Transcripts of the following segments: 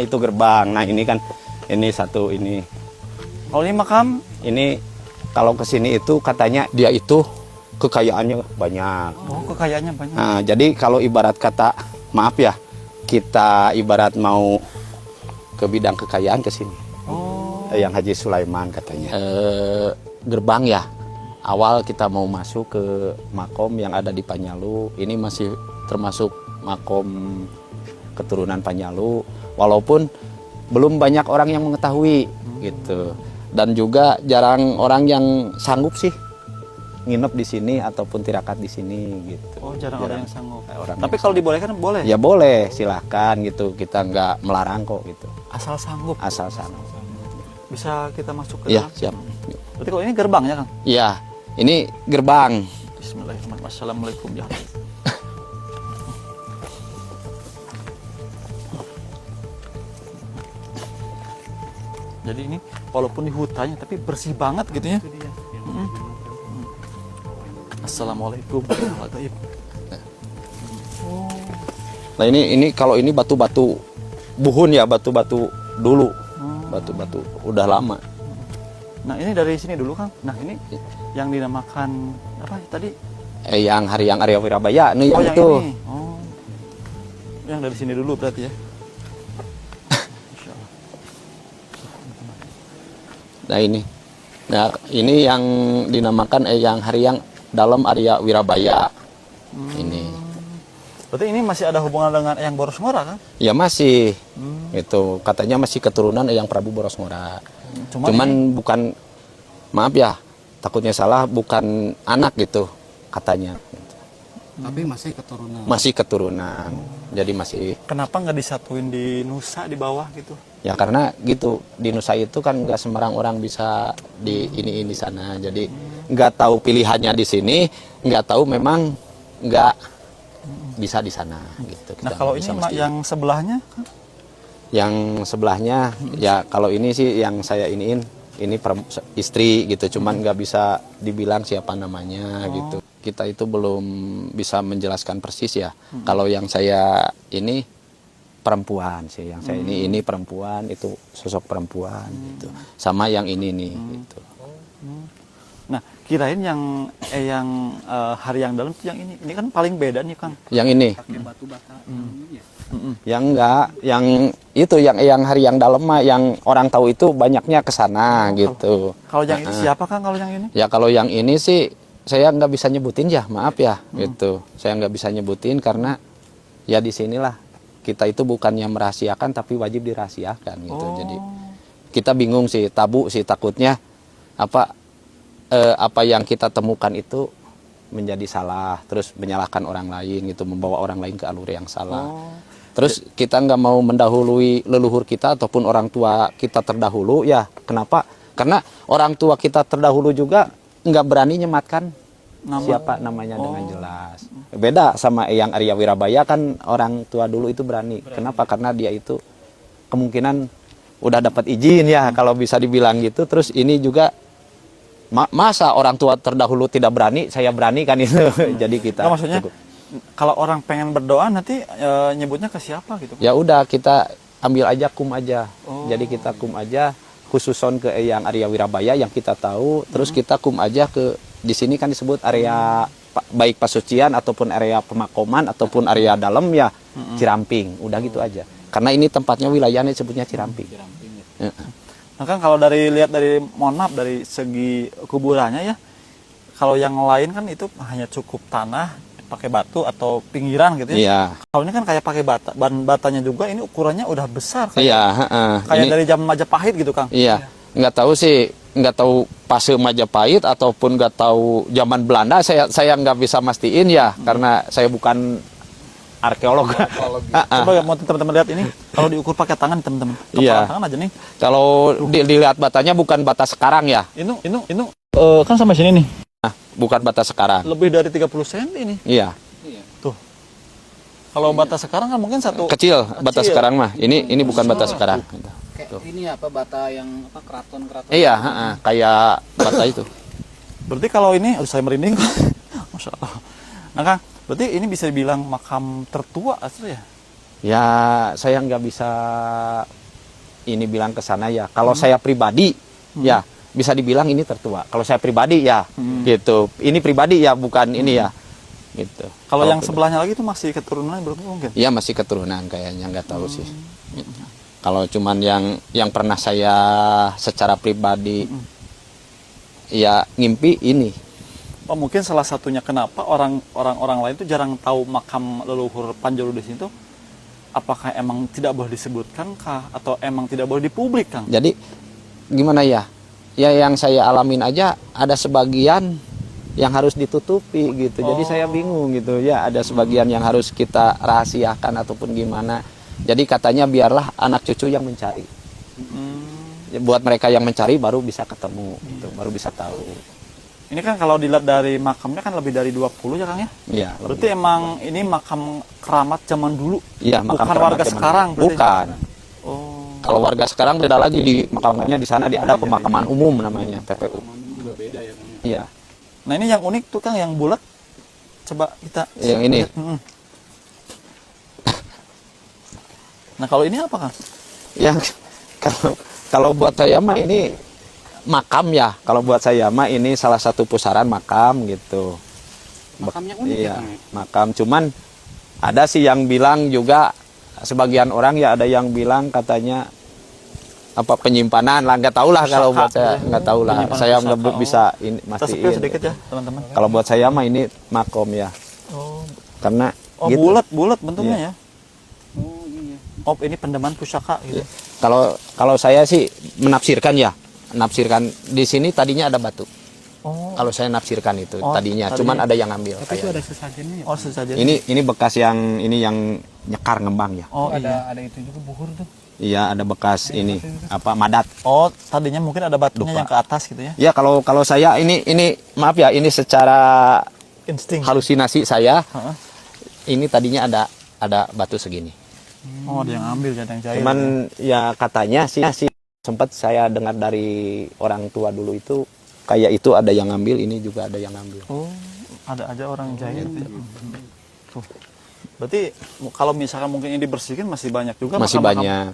Itu gerbang. Nah ini kan ini satu ini. Kalau ini makam? Ini kalau kesini itu katanya dia itu kekayaannya banyak. Oh, kekayaannya banyak. Nah, jadi kalau ibarat kata, maaf ya, kita ibarat mau ke bidang kekayaan ke sini. Oh. Yang Haji Sulaiman katanya. Gerbang ya. Awal kita mau masuk ke makom yang ada di Panjalu. Ini masih termasuk makom keturunan Panjalu. Walaupun belum banyak orang yang mengetahui gitu. Dan juga jarang orang yang sanggup sih nginep di sini ataupun tirakat di sini gitu. Oh, jarang orang yang sanggup. Tapi kalau dibolehkan boleh? Ya boleh, silahkan gitu. Kita nggak melarang kok gitu. Asal sanggup? Asal sanggup. Bisa kita masuk ke dalam? Ya, siap. Berarti kalau ini gerbangnya, Kang? Iya, ini gerbang. Bismillahirrahmanirrahim. Assalamualaikum ya. Jadi ini walaupun di hutannya tapi bersih banget gitu ya. Assalamualaikum warahmatullahi wabarakatuh. Nah ini kalau ini batu-batu buhun ya, batu-batu dulu. Batu-batu udah lama. Nah ini dari sini dulu, Kang. Nah ini yang dinamakan apa tadi? Yang Haryang Arya Wirabaya nih yang itu. Ini. Oh. Yang dari sini dulu berarti ya. Nah ini yang dinamakan yang Haryang dalam Arya Wirabaya. Ini. Berarti ini masih ada hubungan dengan Eyang Boros Ngora kan? Ya masih. Itu katanya masih keturunan Eyang Prabu Boros Ngora. Cuman bukan, maaf ya, takutnya salah, bukan anak gitu katanya. Tapi masih keturunan. Masih keturunan. Jadi masih. Kenapa nggak disatuin di Nusa di bawah gitu? Ya karena gitu, di Nusa itu kan nggak sembarang orang bisa di ini sana. Jadi nggak tahu pilihannya di sini, nggak tahu memang nggak bisa di sana gitu. Nah kalau ini yang sebelahnya? Yang sebelahnya ya kalau ini sih yang saya iniin, ini istri gitu, cuman nggak bisa dibilang siapa namanya gitu. Kita itu belum bisa menjelaskan persis ya. Kalau yang saya ini perempuan sih, yang saya ini perempuan, itu sosok perempuan gitu. Sama yang ini nih gitu. Nah, kirain yang Haryang dalam itu yang ini kan paling beda nih, Kang. Yang ini. Pakai batu bata. Yang enggak, yang itu yang Haryang dalam mah yang orang tahu itu banyaknya ke sana gitu. Kalau yang ini siapa, Kang, kalau yang ini? Ya kalau yang ini sih saya nggak bisa nyebutin ya, maaf ya gitu. Saya nggak bisa nyebutin karena ya di sinilah kita itu bukannya merahasiakan tapi wajib dirahasiakan gitu. Jadi kita bingung sih, tabu sih, takutnya apa yang kita temukan itu menjadi salah, terus menyalahkan orang lain gitu, membawa orang lain ke alur yang salah. Terus kita nggak mau mendahului leluhur kita ataupun orang tua kita terdahulu ya. Kenapa? Karena orang tua kita terdahulu juga nggak berani nyematkan siapa namanya dengan jelas. Beda sama Eyang Arya Wirabaya kan orang tua dulu itu berani. Kenapa? Karena dia itu kemungkinan udah dapat izin ya kalau bisa dibilang gitu. Terus ini juga masa orang tua terdahulu tidak berani, saya berani kan itu. Jadi kita. Nah, maksudnya kalau orang pengen berdoa nanti nyebutnya ke siapa gitu? Ya udah kita ambil aja kum aja. Jadi kita kum aja khususon ke Eyang Arya Wirabaya yang kita tahu. Terus kita kum aja ke di sini kan disebut area baik pasucian ataupun area pemakoman ataupun area dalam ya Ciramping. Udah gitu aja. Karena ini tempatnya wilayahnya disebutnya Ciramping. Nah kan kalau lihat dari mohon maaf dari segi kuburannya ya, kalau yang lain kan itu hanya cukup tanah pakai batu atau pinggiran gitu ya. Iya. Kalau ini kan kayak pakai bata, ban batanya juga ini ukurannya udah besar kayak. Iya, kayak ini, dari zaman Majapahit gitu, Kang. Iya. Nggak tahu sih, nggak tahu fase Majapahit ataupun nggak tahu zaman Belanda. Saya nggak bisa mastiin ya karena saya bukan arkeolog. Coba mau teman-teman lihat ini. Kalau diukur pakai tangan teman-teman. Iya. Tangan aja nih. Kalau dilihat batanya bukan bata sekarang ya. Ini kan sampai sini nih. Bukan bata sekarang. Lebih dari 30 cm ini. Iya. Tuh. Kalau bata sekarang kan mungkin kecil bata sekarang mah. Ini bukan bata sekarang. Kayak ini apa bata yang keraton. Iya, kayak bata itu. Berarti kalau ini saya merinding. Masya Allah. Nah, Kang, berarti ini bisa dibilang makam tertua asli ya? Ya, saya nggak bisa ini bilang ke sana ya. Kalau saya pribadi, ya bisa dibilang ini tertua. Kalau saya pribadi ya, gitu. Ini pribadi ya, bukan ini ya, gitu. Kalau yang sebelahnya lagi itu masih keturunan belum mungkin? Iya masih keturunan kayaknya, nggak tahu sih. Gitu. Kalau cuman yang pernah saya secara pribadi, ya ngimpi ini. Oh, mungkin salah satunya kenapa orang lain tuh jarang tahu makam leluhur Panjalu di sini tuh, apakah emang tidak boleh disebutkan kah atau emang tidak boleh dipublik, Kang? Jadi gimana ya? Ya yang saya alamin aja ada sebagian yang harus ditutupi gitu. Jadi saya bingung gitu ya, ada sebagian yang harus kita rahasiakan ataupun gimana. Jadi katanya biarlah anak cucu yang mencari. Ya, buat mereka yang mencari baru bisa ketemu gitu, baru bisa tahu. Ini kan kalau dilihat dari makamnya kan lebih dari 20 ya, Kang ya? Iya. Berarti emang ini makam keramat zaman dulu. Iya, makam bukan keramat warga zaman sekarang dulu. berarti? Bukan. Oh. Kalau warga sekarang beda lagi di makamnya, di sana ada pemakaman umum namanya TPU. Juga beda ya. Iya. Nah, ini yang unik tuh, Kang, yang bulat. Coba kita Yang ini. lihat. Nah, kalau ini apa, Kang? Yang kalau buat saya mah ini makam ya. Kalau buat saya mah ini salah satu pusaran makam gitu. Makamnya unik ya, Iya, Kang, ya? makam. Cuman ada sih yang bilang juga, sebagian orang ya ada yang bilang katanya apa penyimpanan lah, nggak tahu lah. Kalau buat saya nggak tahu lah. Penyimpanan Saya pusaka. nggak bisa ini Kita mastiin. spill sedikit ya, teman-teman. Kalau buat saya mah ini makom ya. Oh, Karena gitu. bulat bentuknya ya. Oh iya. Oh, ini pendeman pusaka gitu. Kalau saya sih menafsirkan ya, menafsirkan di sini tadinya ada batu. Oh, Kalau saya nafsirkan itu Oh, tadinya, tadinya. cuman ada yang ngambil. Tapi itu kayaknya. ada sesajennya ya. oh sesajen. Ini bekas yang nyekar ngembang ya. Oh, iya. ada itu juga buhur tuh. Iya, ada bekas ini apa madat. Oh, tadinya mungkin ada batunya Lupa. yang ke atas gitu ya. Ya kalau saya ini maaf ya, ini secara Insting. halusinasi saya. Heeh. Ini tadinya ada batu segini. Oh, ada yang ambil, ada yang jahit. Cuman ya katanya sih sempat saya dengar dari orang tua dulu itu kayak itu ada yang ngambil, ini juga ada yang ngambil. Oh, ada aja orang jahit. Ya. Tuh. Berarti kalau misalkan mungkin ini dibersihkan masih banyak juga Masih makam-makam. banyak.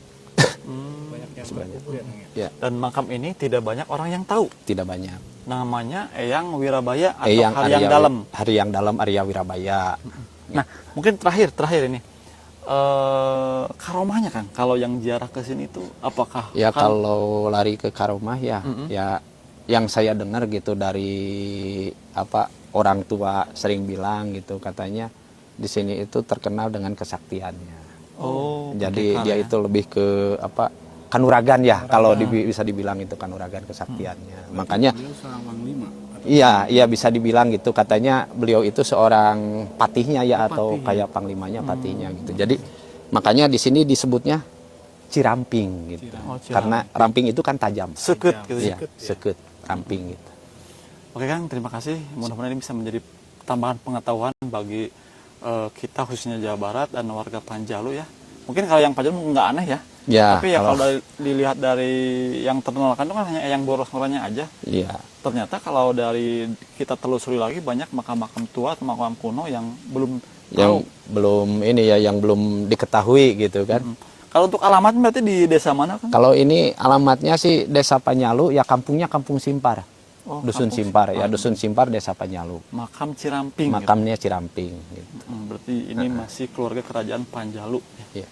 Banyak yang Banyak. berkubur ya, Kang, ya? Ya, Dan makam ini tidak banyak orang yang tahu. tidak banyak. Namanya Eyang Wirabaya atau Yang Haryang Dalem. Haryang Dalem Arya Wirabaya. Nah, mungkin terakhir ini. Karomahnya, Kang, kalau yang ziarah ke sini itu apakah Ya kan- kalau lari ke Karomah ya, ya yang saya dengar gitu dari apa orang tua sering bilang gitu, katanya di sini itu terkenal dengan kesaktiannya. Oh, Jadi pendekar dia ya. itu lebih ke apa kanuragan ya, kalau bisa dibilang itu kanuragan kesaktiannya. Makanya Beliau seorang panglima. iya bisa dibilang gitu, katanya beliau itu seorang patihnya ya, atau patih. kayak panglimanya patihnya gitu. Jadi makanya di sini disebutnya Ciramping gitu. Oh, Ciramping. Karena ramping itu kan tajam. Sekut gitu ya. Iya, sekut ramping gitu. Oke, Kang, terima kasih. Mudah-mudahan ini bisa menjadi tambahan pengetahuan bagi kita khususnya Jawa Barat dan warga Panjalu ya. Mungkin kalau yang Panjalu nggak aneh ya. Ya, Tapi ya kalau dilihat dari yang terkenalkan itu kan hanya yang boros-borosnya aja. iya. Ternyata kalau dari kita telusuri lagi banyak makam-makam tua atau makam kuno yang belum Yang tahu. belum ini ya, yang belum diketahui gitu kan. Kalau untuk alamat berarti di desa mana, Kang? Kalau ini alamatnya sih Desa Panyalu, ya kampungnya Kampung Simpar. Oh, Dusun Kampung Simpar ya, Dusun Simpar Desa Panyalu. Makam Ciramping. Makamnya Ciramping gitu. Berarti ini masih keluarga kerajaan Panjalu. Iya.